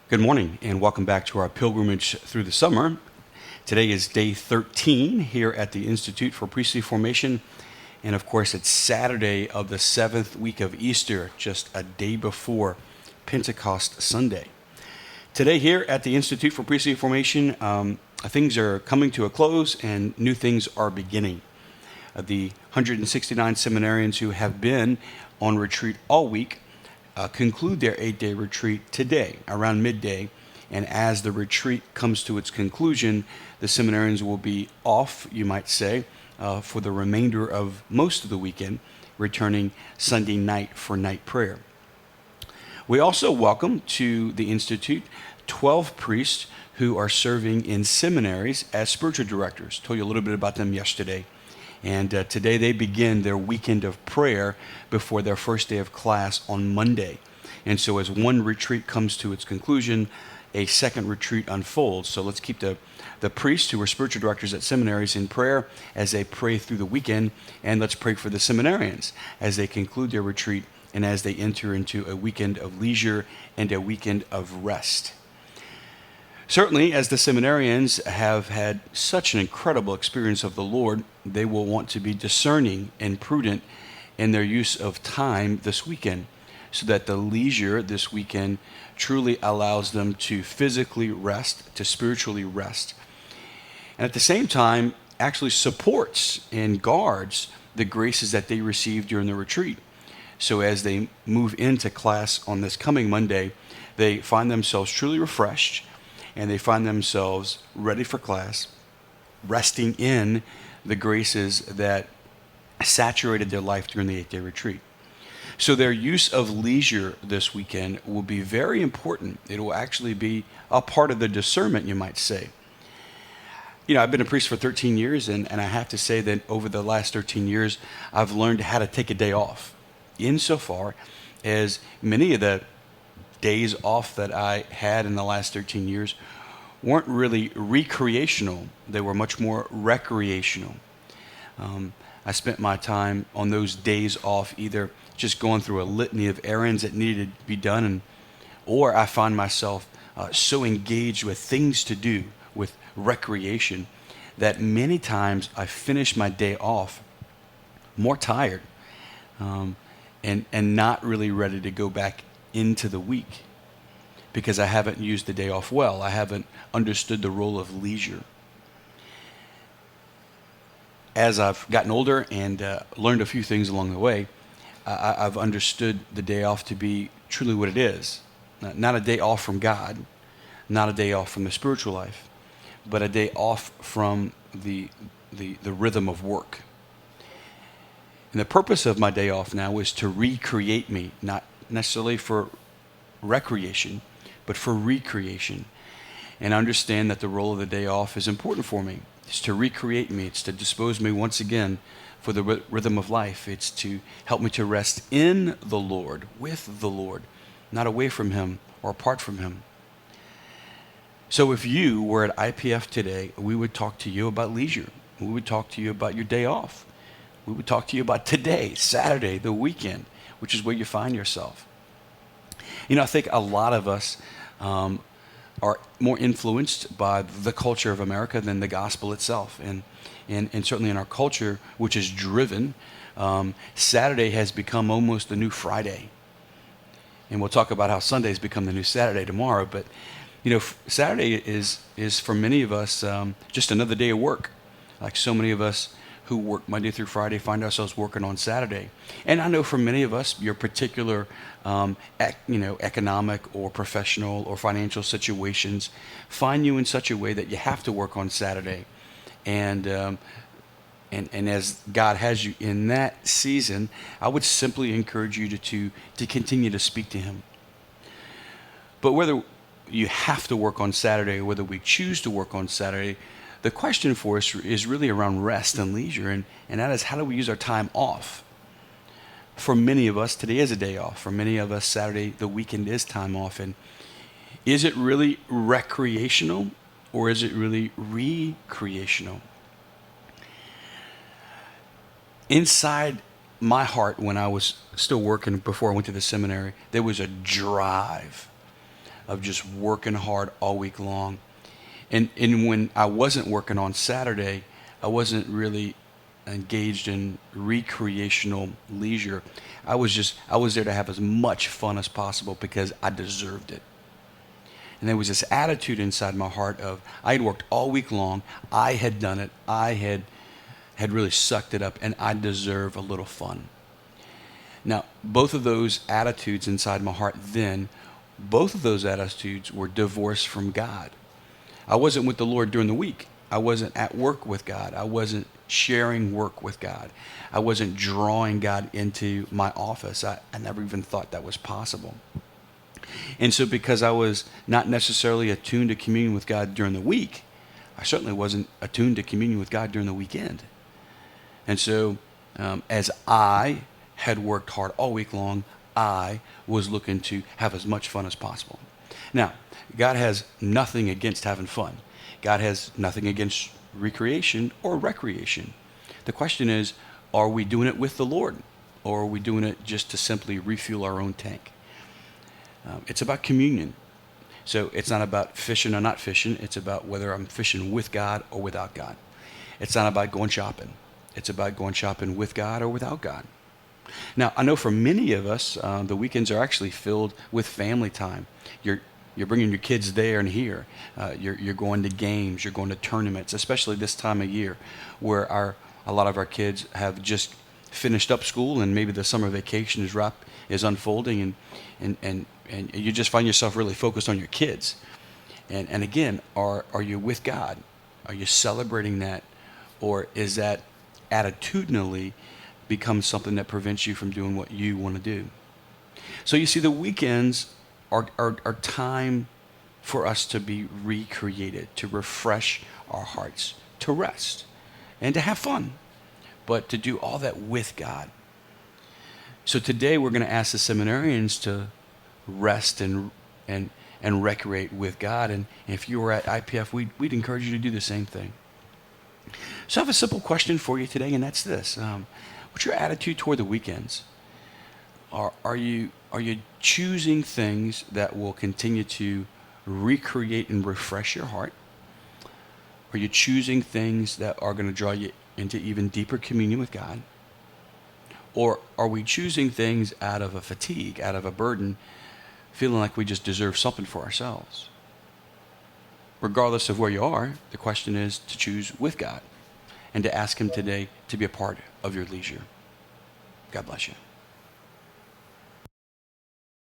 Good morning and welcome back to our pilgrimage through the summer. Today is day 13 here at the Institute for Priestly Formation. And of course, it's Saturday of the 7th week of Easter, just a day before Pentecost Sunday. Today here at the Institute for Priestly Formation, things are coming to a close and new things are beginning. The 169 seminarians who have been on retreat all week conclude their 8-day retreat today around midday. And as the retreat comes to its conclusion, the seminarians will be off, you might say, for the remainder of most of the weekend, returning Sunday night for night prayer. We also welcome to the Institute 12 priests who are serving in seminaries as spiritual directors. Told you a little bit about them yesterday. And today they begin their weekend of prayer before their first day of class on Monday. And so as one retreat comes to its conclusion, a second retreat unfolds. So let's keep the priests who are spiritual directors at seminaries in prayer as they pray through the weekend. And let's pray for the seminarians as they conclude their retreat and as they enter into a weekend of leisure and a weekend of rest. Certainly, as the seminarians have had such an incredible experience of the Lord, they will want to be discerning and prudent in their use of time this weekend, so that the leisure this weekend truly allows them to physically rest, to spiritually rest, and at the same time actually supports and guards the graces that they received during the retreat. So as they move into class on this coming Monday, they find themselves truly refreshed, and they find themselves ready for class, resting in the graces that saturated their life during the 8-day retreat. So their use of leisure this weekend will be very important. It will actually be a part of the discernment, you might say. You know, I've been a priest for 13 years, and I have to say that over the last 13 years, I've learned how to take a day off, insofar as many of the days off that I had in the last 13 years weren't really recreational. They were much more recreational. I spent my time on those days off either just going through a litany of errands that needed to be done, or I found myself so engaged with things to do, with recreation, that many times I finished my day off more tired and not really ready to go back into the week, because I haven't used the day off well. I haven't understood the role of leisure. As I've gotten older and learned a few things along the way, I've understood the day off to be truly what it is. Not a day off from God, not a day off from the spiritual life, but a day off from the rhythm of work. And the purpose of my day off now is to recreate me, not necessarily for recreation, but for recreation. And understand that the role of the day off is important for me. It's to recreate me. It's to dispose me once again for the rhythm of life. It's to help me to rest in the Lord, with the Lord, not away from Him or apart from Him. So if you were at IPF today, we would talk to you about leisure. We would talk to you about your day off. We would talk to you about today, Saturday, the weekend, which is where you find yourself. You know, I think a lot of us are more influenced by the culture of America than the gospel itself. And certainly in our culture, which is driven, Saturday has become almost the new Friday. And we'll talk about how Sunday's become the new Saturday tomorrow. But, you know, Saturday is for many of us just another day of work. Like so many of us who work Monday through Friday find ourselves working on Saturday. And I know for many of us, your particular economic or professional or financial situations find you in such a way that you have to work on Saturday. And as God has you in that season, I would simply encourage you to continue to speak to Him. But whether you have to work on Saturday or whether we choose to work on Saturday, the question for us is really around rest and leisure, and that is, how do we use our time off? For many of us, today is a day off. For many of us, Saturday, the weekend, is time off. And is it really recreational, or is it really recreational? Inside my heart, when I was still working before I went to the seminary, there was a drive of just working hard all week long. And when I wasn't working on Saturday, I wasn't really engaged in recreational leisure. I was there to have as much fun as possible because I deserved it. And there was this attitude inside my heart of I had worked all week long, I had done it, I had really sucked it up, and I deserve a little fun. Now, both of those attitudes inside my heart then, both of those attitudes were divorced from God. I wasn't with the Lord during the week. I wasn't at work with God. I wasn't sharing work with God. I wasn't drawing God into my office. I never even thought that was possible. And so because I was not necessarily attuned to communion with God during the week, I certainly wasn't attuned to communion with God during the weekend. And so as I had worked hard all week long, I was looking to have as much fun as possible. Now, God has nothing against having fun. God has nothing against recreation or recreation. The question is, are we doing it with the Lord? Or are we doing it just to simply refuel our own tank? It's about communion. So it's not about fishing or not fishing. It's about whether I'm fishing with God or without God. It's not about going shopping. It's about going shopping with God or without God. Now, I know for many of us, the weekends are actually filled with family time. You're bringing your kids there and here. You're going to games. You're going to tournaments, especially this time of year where a lot of our kids have just finished up school and maybe the summer vacation is unfolding and you just find yourself really focused on your kids. And again, are you with God? Are you celebrating that? Or is that attitudinally become something that prevents you from doing what you want to do? So you see, the weekends are time for us to be recreated, to refresh our hearts, to rest, and to have fun, but to do all that with God. So today we're going to ask the seminarians to rest and recreate with God. And if you were at IPF, we'd encourage you to do the same thing. So I have a simple question for you today, and that's this. What's your attitude toward the weekends? Are you choosing things that will continue to recreate and refresh your heart? Are you choosing things that are going to draw you into even deeper communion with God? Or are we choosing things out of a fatigue, out of a burden, feeling like we just deserve something for ourselves? Regardless of where you are, the question is to choose with God and to ask Him today to be a part of your leisure. God bless you.